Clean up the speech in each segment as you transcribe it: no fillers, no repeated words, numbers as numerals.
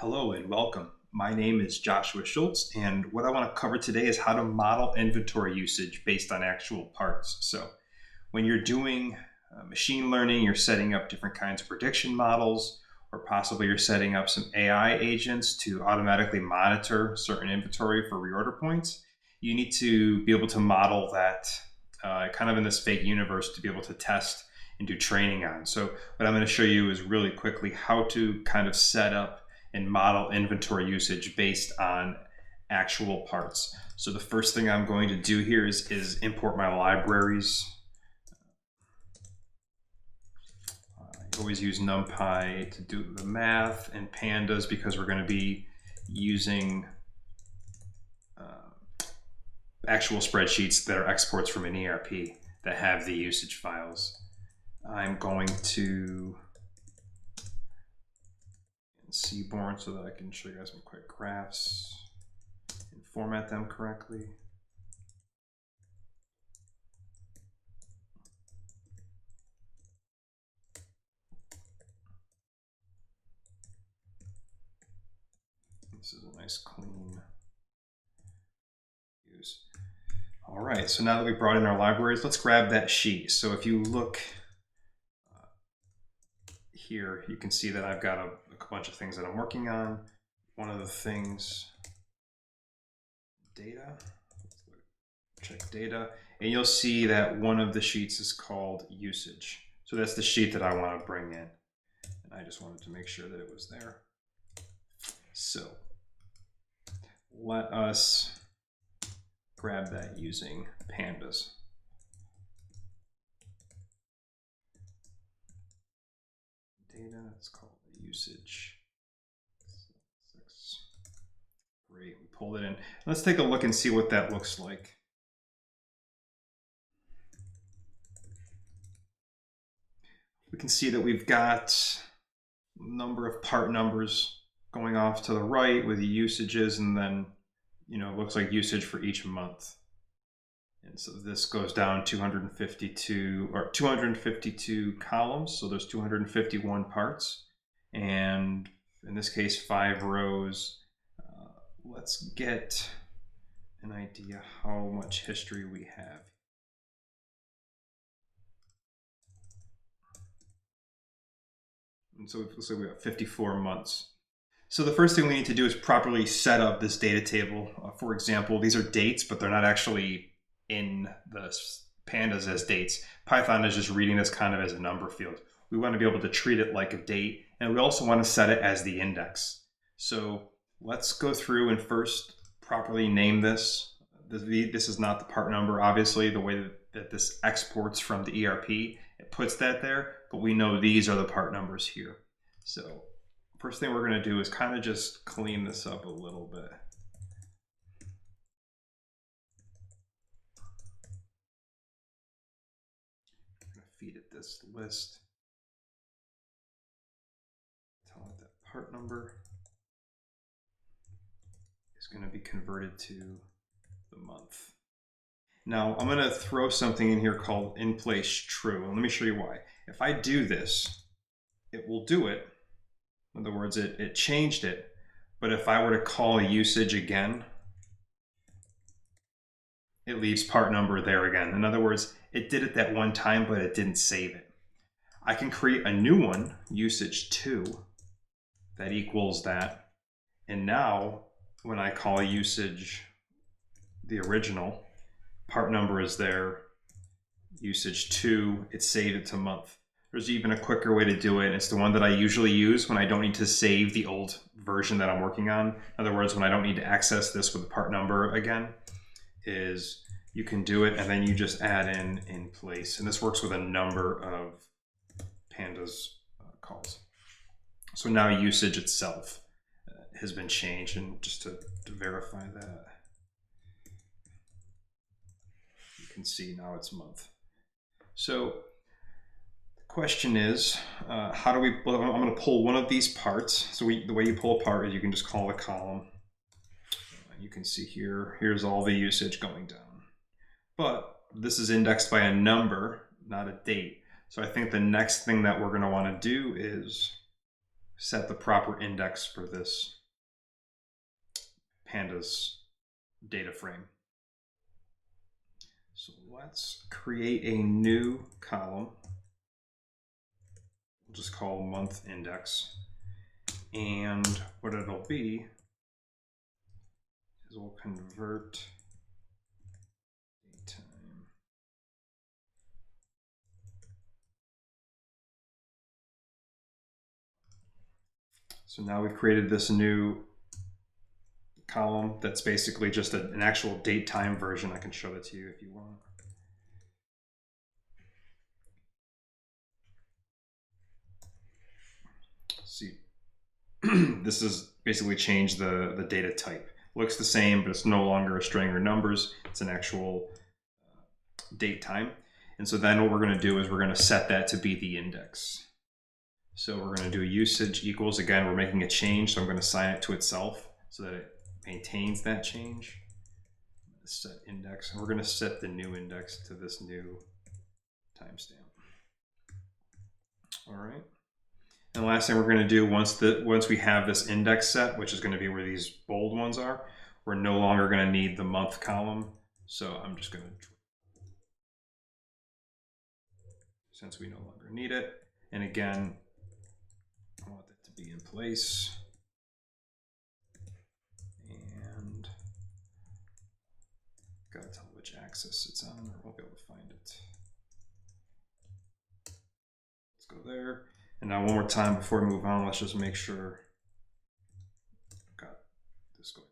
Hello and welcome. My name is Joshua Schultz, and what I want to cover today is how to model inventory usage based on actual parts. So, when you're doing machine learning, you're setting up different kinds of prediction models, or possibly you're setting up some AI agents to automatically monitor certain inventory for reorder points. You need to be able to model that kind of in this fake universe to be able to test and do training on. So, what I'm going to show you is really quickly how to kind of set up and model inventory usage based on actual parts. So the first thing I'm going to do here is import my libraries. I always use NumPy to do the math and pandas because we're going to be using actual spreadsheets that are exports from an ERP that have the usage files. I'm going to Seaborn so that I can show you guys some quick graphs and format them correctly. This is a nice clean use. All right, so now that we brought in our libraries, let's grab that sheet. So if you look here, you can see that I've got a bunch of things that I'm working on. One of the things, data, check data, and you'll see that one of the sheets is called usage. So that's the sheet that I want to bring in. And I just wanted to make sure that it was there. So let us grab that using pandas. Data, it's called usage. Great, we pulled it in. Let's take a look and see what that looks like. We can see that we've got a number of part numbers going off to the right with the usages, and then it looks like usage for each month. And so this goes down 252 columns, so there's 251 parts, and in this case 5 rows. Let's get an idea how much history we have. And so it looks like we have 54 months. So the first thing we need to do is properly set up this data table. For example, these are dates, but they're not actually in the pandas as dates. Python is just reading this kind of as a number field. We want to be able to treat it like a date, and we also want to set it as the index. So let's go through and first properly name this. This is not the part number, obviously, the way that this exports from the ERP. It puts that there, but we know these are the part numbers here. So first thing we're going to do is kind of just clean this up a little bit. I'm going to feed it this list. Tell it that part number is going to be converted to the month. Now I'm going to throw something in here called in place true, and let me show you why. If I do this, it will do it. In other words, it changed it. But if I were to call usage again, it leaves part number there again. In other words, it did it that one time, but it didn't save it. I can create a new one, usage 2, that equals that. And now when I call usage the original, part number is there, usage 2, it saved it to month. There's even a quicker way to do it. It's the one that I usually use when I don't need to save the old version that I'm working on. In other words, when I don't need to access this with the part number again, is you can do it and then you just add in place. And this works with a number of pandas calls. So now usage itself has been changed, and just to verify that, you can see now it's month. So the question is, how do we, I'm going to pull one of these parts. So the way you pull a part is you can just call a column. You can see here's all the usage going down. But this is indexed by a number, not a date. So I think the next thing that we're going to want to do is set the proper index for this pandas data frame. So let's create a new column. We'll just call month index. And what it'll be is we'll convert time. So now we've created this new column that's basically just an actual date time version. I can show that to you if you want. See, this is basically changed the data type. Looks the same, but it's no longer a string or numbers. It's an actual date time. And so then what we're going to do is we're going to set that to be the index. So we're going to do usage equals, again, we're making a change, so I'm going to assign it to itself so that it maintains that change. Set index, and we're going to set the new index to this new timestamp. All right. And the last thing we're going to do once we have this index set, which is going to be where these bold ones are, we're no longer going to need the month column. So I'm just going to, since we no longer need it, and again, I want that to be in place. And gotta tell which axis it's on, or I won't be able to find it. Let's go there. And now one more time before we move on, let's just make sure I've got this going.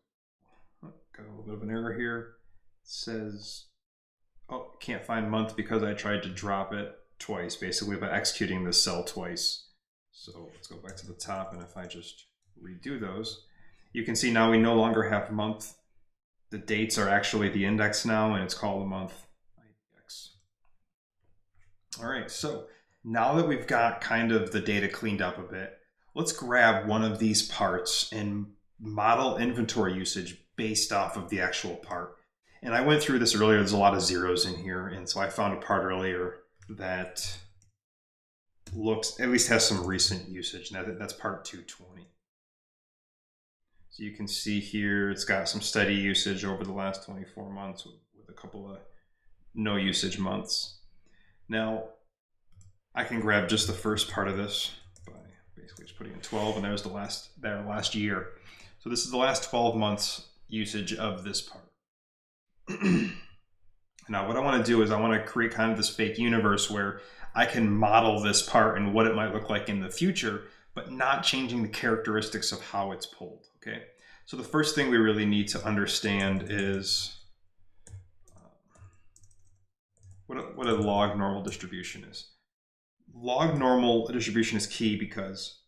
Oh, got a little bit of an error here. It says, oh, can't find month because I tried to drop it twice, basically by executing this cell twice. So let's go back to the top, and if I just redo those, you can see now we no longer have month. The dates are actually the index now, and it's called the month index. All right, so now that we've got kind of the data cleaned up a bit, let's grab one of these parts and model inventory usage based off of the actual part. And I went through this earlier, there's a lot of zeros in here, and so I found a part earlier that looks, at least has some recent usage. Now that's part 220. So you can see here, it's got some steady usage over the last 24 months with a couple of no usage months. Now, I can grab just the first part of this by basically just putting in 12, and there's the last year. So this is the last 12 months usage of this part. Now, what I want to do is I want to create kind of this fake universe where I can model this part and what it might look like in the future, but not changing the characteristics of how it's pulled, okay? So the first thing we really need to understand is what a log normal distribution is. Log normal distribution is key because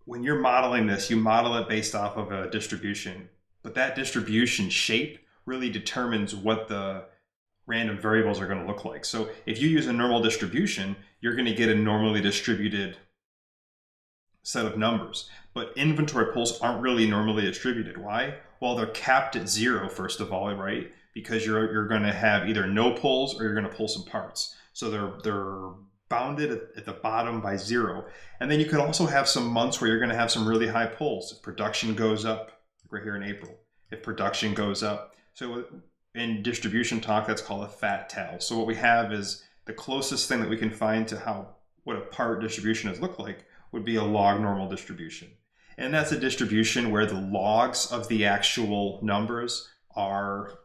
when you're modeling this, you model it based off of a distribution, but that distribution shape really determines what the random variables are going to look like. So if you use a normal distribution, you're going to get a normally distributed set of numbers. But inventory pulls aren't really normally distributed. Why? Well, they're capped at 0, first of all, right? Because you're going to have either no pulls or you're going to pull some parts. So they're bounded at the bottom by 0. And then you could also have some months where you're going to have some really high pulls. If production goes up, like right here in April, if production goes up. So in distribution talk, that's called a fat tail. So what we have is the closest thing that we can find to what a part distribution has looked like would be a log normal distribution. And that's a distribution where the logs of the actual numbers are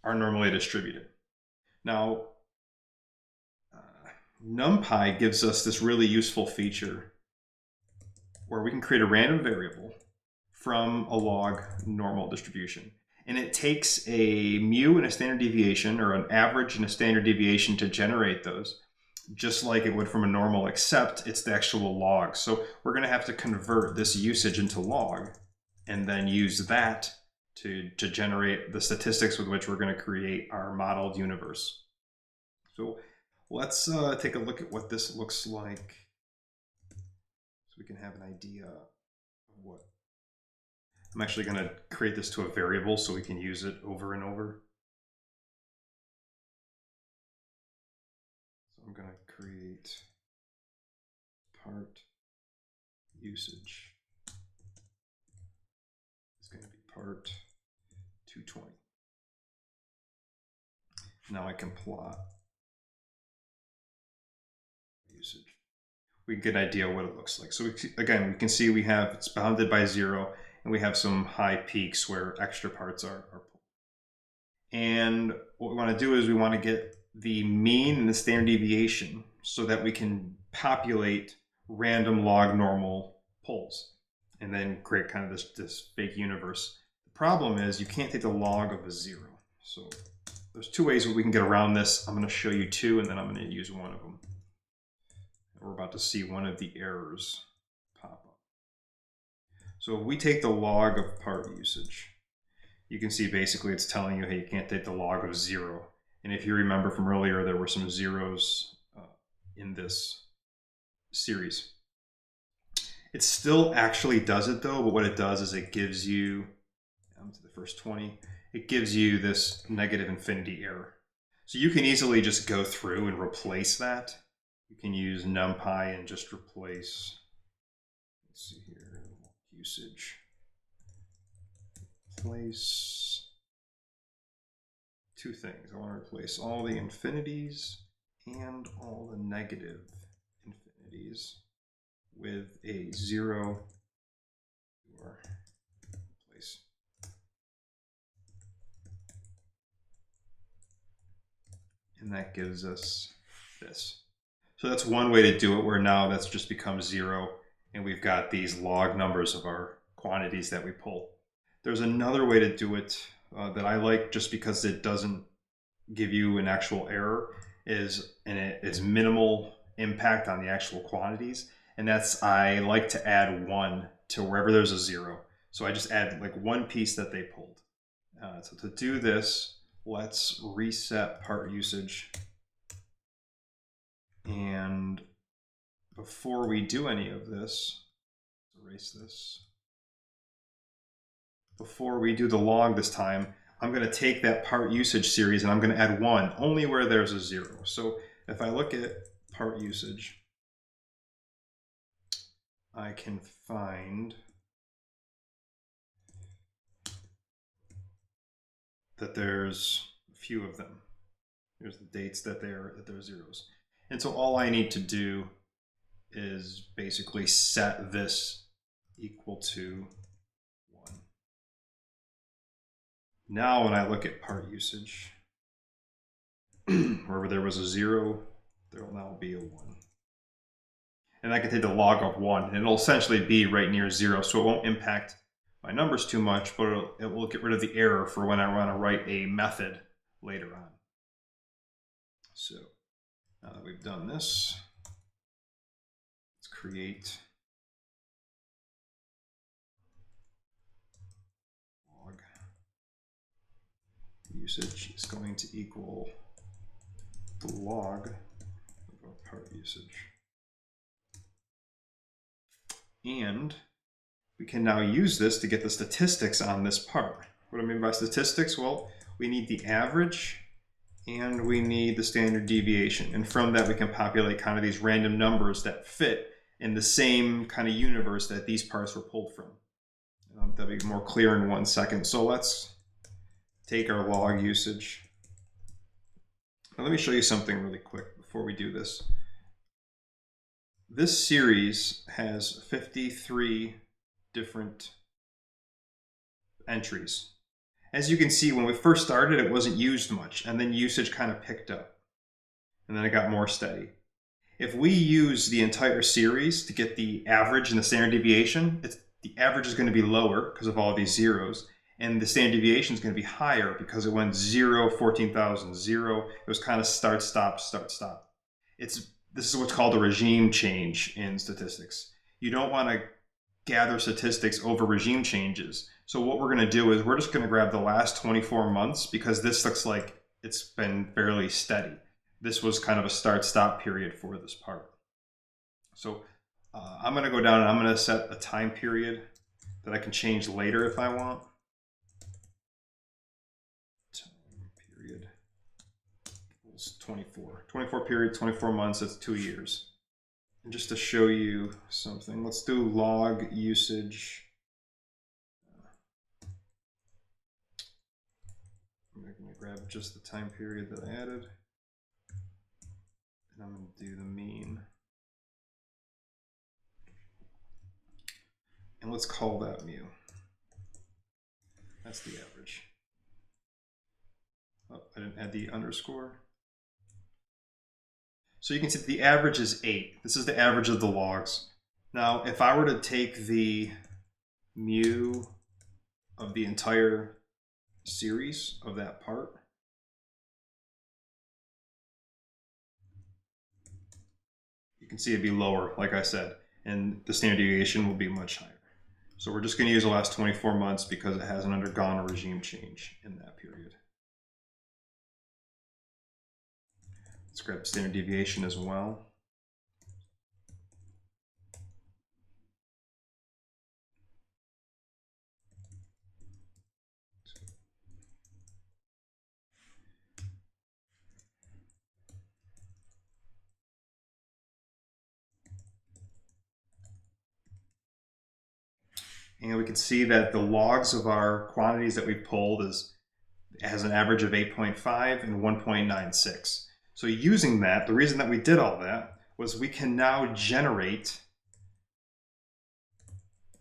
normally distributed. Now, NumPy gives us this really useful feature where we can create a random variable from a log normal distribution. And it takes a mu and a standard deviation, or an average and a standard deviation, to generate those, just like it would from a normal, except it's the actual log. So we're going to have to convert this usage into log and then use that to generate the statistics with which we're going to create our modeled universe. So let's take a look at what this looks like so we can have an idea of what. I'm actually going to create this to a variable so we can use it over and over. So I'm going to create part usage is going to be part 220. Now I can plot usage. We get an idea what it looks like. So again, we can see we have, it's bounded by 0, and we have some high peaks where extra parts are pulled. And what we want to do is we want to get the mean and the standard deviation so that we can populate random log normal pulls and then create kind of this fake universe. The problem is you can't take the log of a 0. So there's two ways that we can get around this. I'm going to show you two, and then I'm going to use one of them. We're about to see one of the errors pop up. So if we take the log of part usage, you can see basically it's telling you, hey, you can't take the log of 0. And if you remember from earlier, there were some zeros in this series. It still actually does it though, but what it does is it gives you, to the first 20, it gives you this negative infinity error. So you can easily just go through and replace that. You can use NumPy and just replace, let's see here, usage. Replace two things. I want to replace all the infinities and all the negative infinities with a 0 or replace. And that gives us this. So that's one way to do it, where now that's just becomes 0, and we've got these log numbers of our quantities that we pull. There's another way to do it that I like, just because it doesn't give you an actual error, and it is minimal impact on the actual quantities. And that's, I like to add 1 to wherever there's a 0. So I just add like one piece that they pulled. So to do this, let's reset part usage. And before we do any of this, erase this. Before we do the log this time, I'm going to take that part usage series and I'm going to add 1 only where there's a 0. So if I look at part usage, I can find that there's a few of them. Here's the dates that they're zeros. And so all I need to do is basically set this equal to 1. Now when I look at part usage, wherever there was a 0, there will now be a 1. And I can take the log of 1, and it'll essentially be right near 0, so it won't impact my numbers too much, but it will get rid of the error for when I want to write a method later on. So now that we've done this, let's create log usage is going to equal the log of our part usage. And we can now use this to get the statistics on this part. What do I mean by statistics? Well, we need the average and we need the standard deviation. And from that, we can populate kind of these random numbers that fit in the same kind of universe that these parts were pulled from. That'll be more clear in 1 second. So let's take our log usage. Now let me show you something really quick before we do this. This series has 53 different entries. As you can see, when we first started, it wasn't used much, and then usage kind of picked up, and then it got more steady. If we use the entire series to get the average and the standard deviation, the average is going to be lower because of all these zeros, and the standard deviation is going to be higher because it went 0, 14,000, 0. It was kind of start, stop, start, stop. This is what's called a regime change in statistics. You don't want to gather statistics over regime changes. So what we're going to do is we're just going to grab the last 24 months because this looks like it's been fairly steady. This was kind of a start-stop period for this part. So I'm going to go down and I'm going to set a time period that I can change later if I want. Time period equals 24. 24 periods, 24 months, that's 2 years. And just to show you something, let's do log usage. I'm going to grab just the time period that I added. And I'm going to do the mean. And let's call that mu. That's the average. Oh, I didn't add the underscore. So you can see the average is 8. This is the average of the logs. Now, if I were to take the mu of the entire series of that part, you can see it'd be lower, like I said, and the standard deviation will be much higher. So we're just going to use the last 24 months because it hasn't undergone a regime change in that period. Let's grab standard deviation as well. And we can see that the logs of our quantities that we've pulled has an average of 8.5 and 1.96. So using that, the reason that we did all that was we can now generate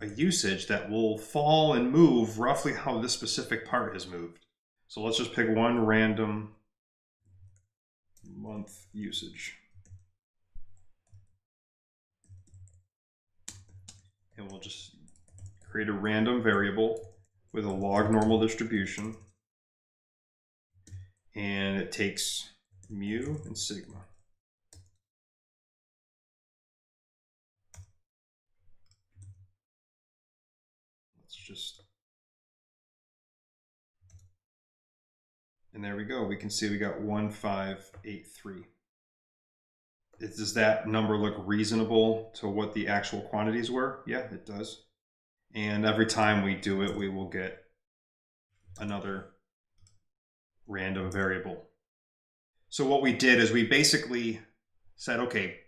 a usage that will fall and move roughly how this specific part has moved. So let's just pick one random month usage. And we'll just create a random variable with a log normal distribution. And it takes mu and sigma. Let's just, and there we go. We can see we got 1583. Does that number look reasonable to what the actual quantities were? Yeah, it does. And every time we do it, we will get another random variable. So what we did is we basically said, okay,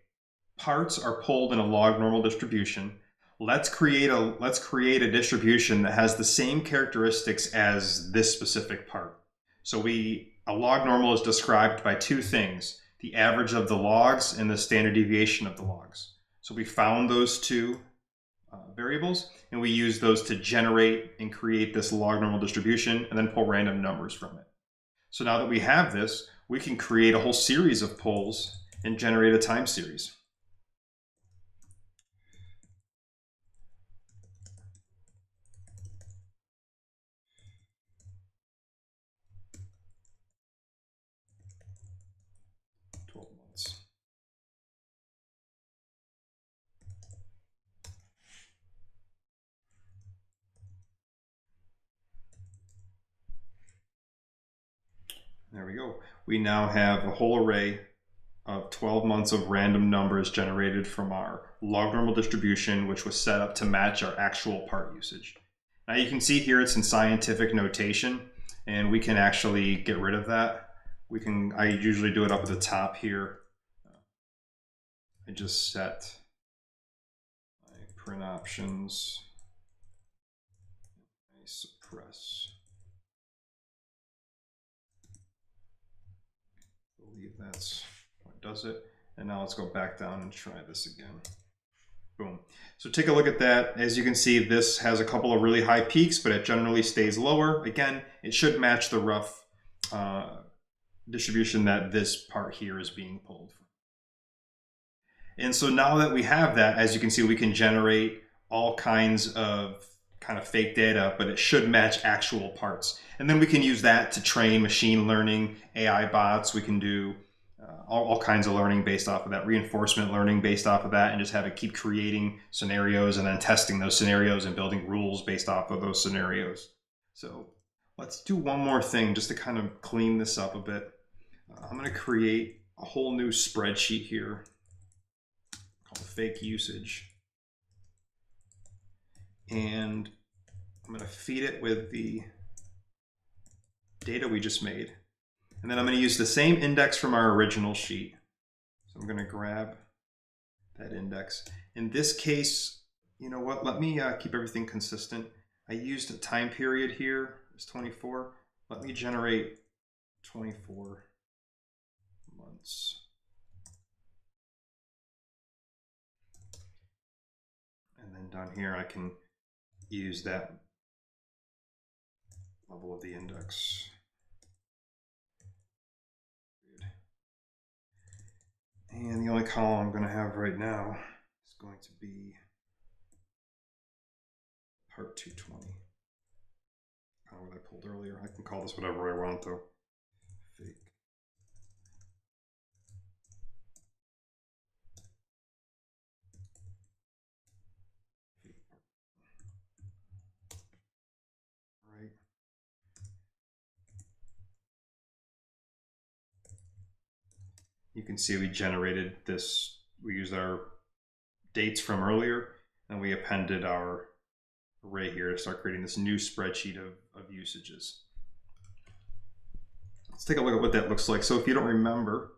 parts are pulled in a log normal distribution. Let's create a distribution that has the same characteristics as this specific part. So a log normal is described by two things: the average of the logs and the standard deviation of the logs. So we found those two variables, and we use those to generate and create this log normal distribution and then pull random numbers from it. So now that we have this, we can create a whole series of pulls and generate a time series. There we go. We now have a whole array of 12 months of random numbers generated from our log normal distribution, which was set up to match our actual part usage. Now you can see here it's in scientific notation, and we can actually get rid of that. I usually do it up at the top here. I just set my print options, I suppress. I believe that's what does it. And now let's go back down and try this again. Boom. So take a look at that. As you can see, this has a couple of really high peaks, but it generally stays lower. Again, it should match the rough distribution that this part here is being pulled from. And so now that we have that, as you can see, we can generate all kinds of kind of fake data, but it should match actual parts. And then we can use that to train machine learning, AI bots. We can do all kinds of learning based off of that, reinforcement learning based off of that, and just have it keep creating scenarios and then testing those scenarios and building rules based off of those scenarios. So let's do one more thing just to kind of clean this up a bit. I'm going to create a whole new spreadsheet here called fake usage. And I'm going to feed it with the data we just made. And then I'm going to use the same index from our original sheet. So I'm going to grab that index. In this case, you know what? Let me keep everything consistent. I used a time period here. It's 24. Let me generate 24 months. And then down here, I can use that level of the index. And the only column I'm going to have right now is going to be part 220. Kind of what I pulled earlier. I can call this whatever I want though. Fake. Right. You can see we generated this. We used our dates from earlier and we appended our array here to start creating this new spreadsheet of usages. Let's take a look at what that looks like. So if you don't remember,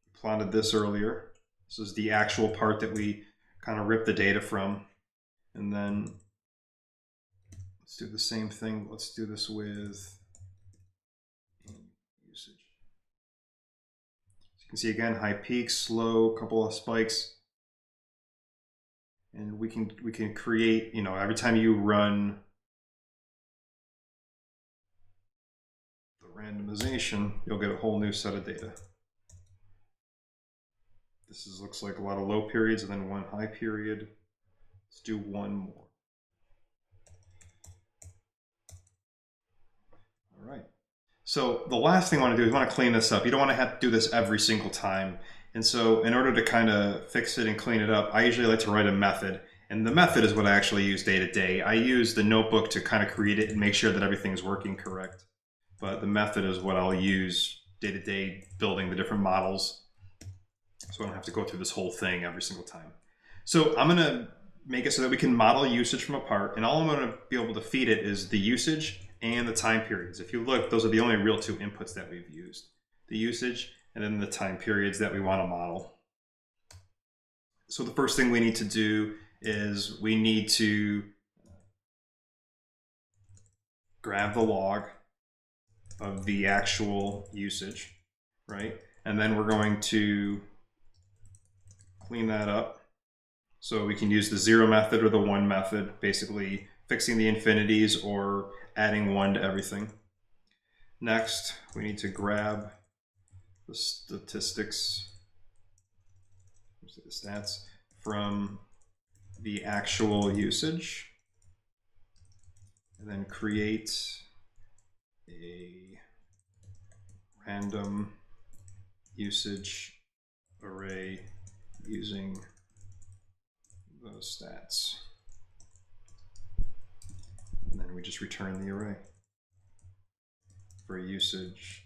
we plotted this earlier. This is the actual part that we kind of ripped the data from. And then let's do the same thing. Let's do this with usage. So you can see again, high peaks, slow, couple of spikes. And we can create, you know, every time you run the randomization, you'll get a whole new set of data. This looks like a lot of low periods and then one high period. Let's do one more. All right. So the last thing I want to do is I want to clean this up. You don't want to have to do this every single time. And so in order to kind of fix it and clean it up, I usually like to write a method. And the method is what I actually use day to day. I use the notebook to kind of create it and make sure that everything's working correct. But the method is what I'll use day to day, building the different models. So I don't have to go through this whole thing every single time. So I'm going to make it so that we can model usage from a part. And all I'm going to be able to feed it is the usage and the time periods. If you look, those are the only real two inputs that we've used. The usage and then the time periods that we want to model. So the first thing we need to do is we need to grab the log of the actual usage, right? And then we're going to clean that up. So we can use the 0 method or the 1 method, basically fixing the infinities or adding 1 to everything. Next, we need to grab the statistics, the stats from the actual usage, and then create a random usage array using those stats. And then we just return the array for usage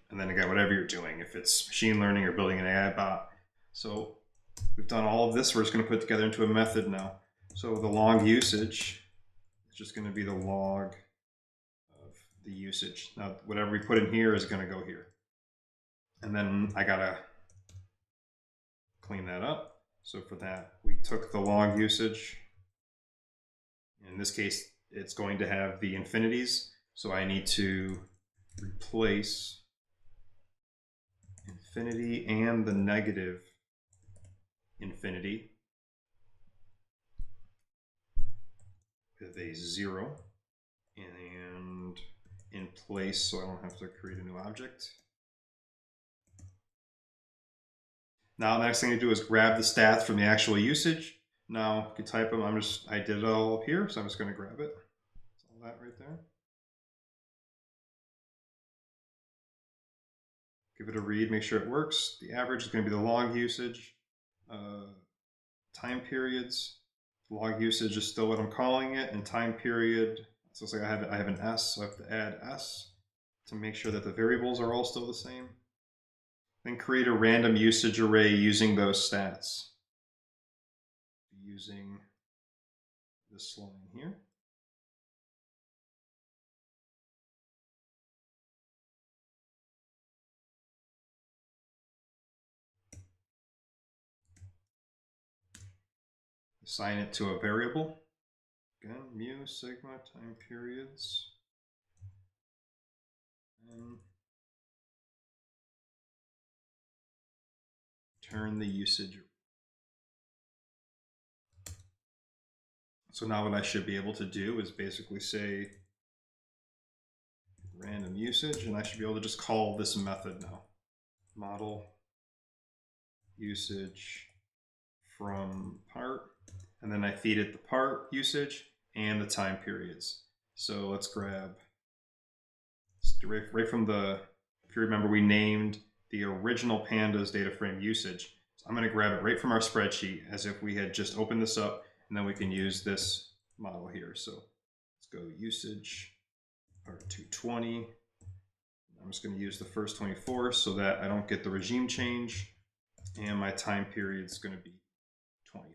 and then again, whatever you're doing, if it's machine learning or building an AI bot. So we've done all of this. We're just going to put it together into a method now. So the log usage is just going to be the log of the usage. Now, whatever we put in here is going to go here. And then I got to clean that up. So for that, we took the log usage. In this case, it's going to have the infinities. So I need to replace infinity and the negative infinity with a 0 and in place so I don't have to create a new object. Now the next thing to do is grab the stats from the actual usage. Now you can type them. I did it all up here, so I'm just going to grab it. That's all that right there. Give it a read, make sure it works. The average is going to be the log usage. Time periods. Log usage is still what I'm calling it, and time period. So it's like I have an S, so I have to add S to make sure that the variables are all still the same. Then create a random usage array using those stats. Using this line here. assign it to a variable. Again, mu sigma time periods. And turn the usage. So now what I should be able to do is basically say random usage, and I should be able to just call this method now. Model usage from part, and then I feed it the part usage and the time periods. So let's grab, right from the, if you remember, we named the original pandas data frame usage. So I'm going to grab it right from our spreadsheet as if we had just opened this up, and then we can use this model here. So let's go usage part 220. I'm just going to use the first 24 so that I don't get the regime change, and my time period is going to be 20.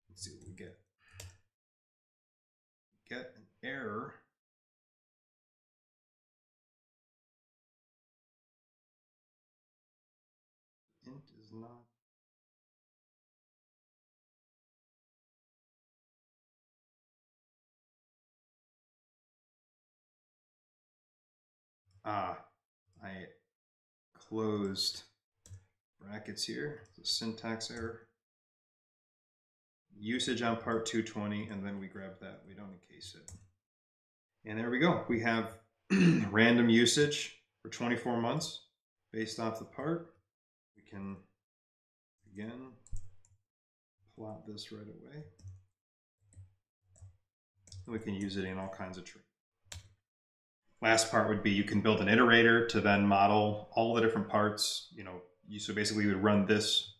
Let's see what we get. Get an error. Int is not. I closed brackets here. It's a syntax error. Usage on part 220, and then we grab that. We don't encase it. And there we go. We have random usage for 24 months based off the part. We can, again, plot this right away. And we can use it in all kinds of trees. Last part would be you can build an iterator to then model all the different parts. So basically you would run this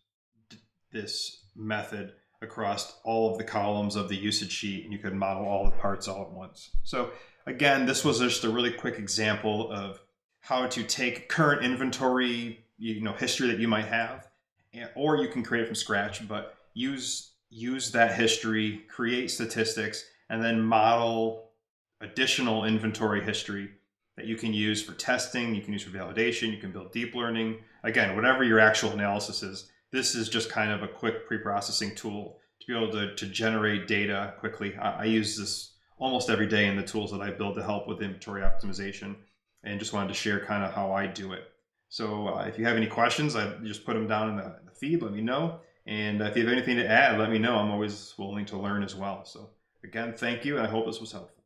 method across all of the columns of the usage sheet, and you could model all the parts all at once. So again, this was just a really quick example of how to take current inventory, history that you might have, or you can create it from scratch, but use that history, create statistics, and then model additional inventory history that you can use for testing, you can use for validation, you can build deep learning. Again, whatever your actual analysis is, this is just kind of a quick pre-processing tool to be able to generate data quickly. I use this almost every day in the tools that I build to help with inventory optimization, and just wanted to share kind of how I do it. So if you have any questions, I just put them down in the feed, let me know. And if you have anything to add, let me know. I'm always willing to learn as well. So again, thank you, and I hope this was helpful.